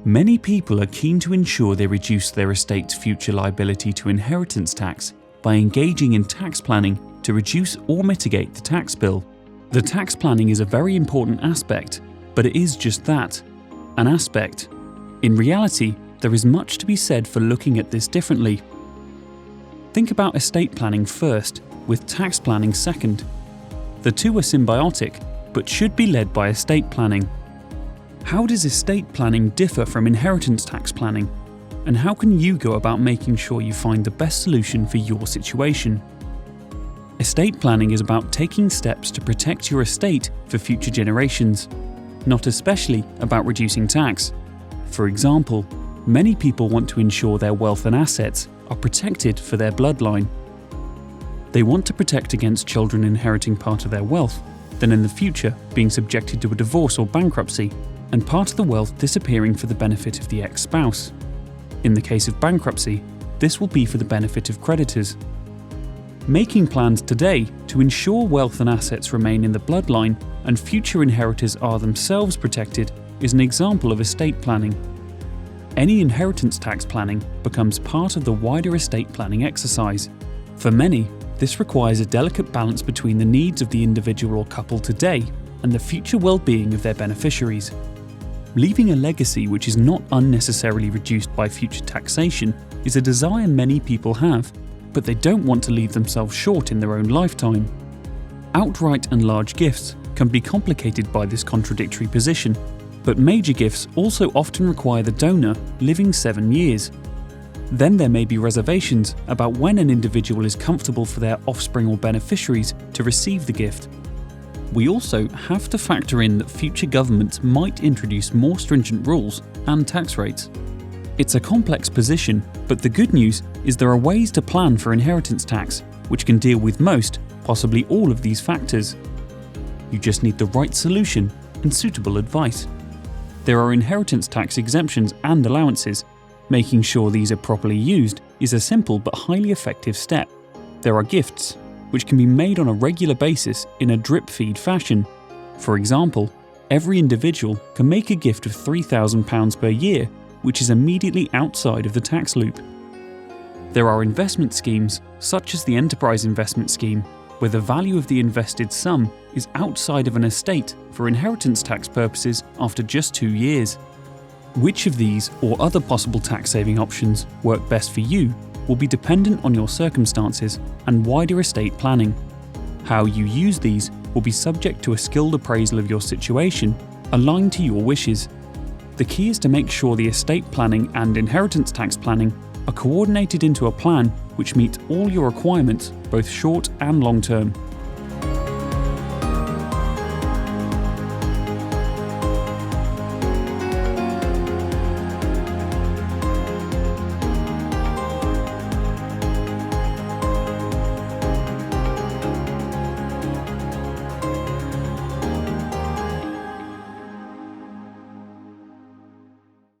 Many people are keen to ensure they reduce their estate's future liability to inheritance tax by engaging in tax planning to reduce or mitigate the tax bill. The tax planning is a very important aspect, but it is just that, an aspect. In reality, there is much to be said for looking at this differently. Think about estate planning first, with tax planning second. The two are symbiotic, but should be led by estate planning. How does estate planning differ from inheritance tax planning? And how can you go about making sure you find the best solution for your situation? Estate planning is about taking steps to protect your estate for future generations, not especially about reducing tax. For example, many people want to ensure their wealth and assets are protected for their bloodline. They want to protect against children inheriting part of their wealth, then in the future being subjected to a divorce or bankruptcy, and part of the wealth disappearing for the benefit of the ex-spouse. In the case of bankruptcy, this will be for the benefit of creditors. Making plans today to ensure wealth and assets remain in the bloodline and future inheritors are themselves protected is an example of estate planning. Any inheritance tax planning becomes part of the wider estate planning exercise. For many, this requires a delicate balance between the needs of the individual or couple today and the future well-being of their beneficiaries. Leaving a legacy which is not unnecessarily reduced by future taxation is a desire many people have, but they don't want to leave themselves short in their own lifetime. Outright and large gifts can be complicated by this contradictory position, but major gifts also often require the donor living 7 years. Then there may be reservations about when an individual is comfortable for their offspring or beneficiaries to receive the gift. We also have to factor in that future governments might introduce more stringent rules and tax rates. It's a complex position, but the good news is there are ways to plan for inheritance tax, which can deal with most, possibly all of these factors. You just need the right solution and suitable advice. There are inheritance tax exemptions and allowances. Making sure these are properly used is a simple but highly effective step. There are gifts, which can be made on a regular basis in a drip feed fashion. For example, every individual can make a gift of £3,000 per year, which is immediately outside of the tax loop. There are investment schemes, such as the Enterprise Investment Scheme, where the value of the invested sum is outside of an estate for inheritance tax purposes after just 2 years. Which of these or other possible tax-saving options work best for you will be dependent on your circumstances and wider estate planning. How you use these will be subject to a skilled appraisal of your situation, aligned to your wishes. The key is to make sure the estate planning and inheritance tax planning are coordinated into a plan which meets all your requirements, both short and long term.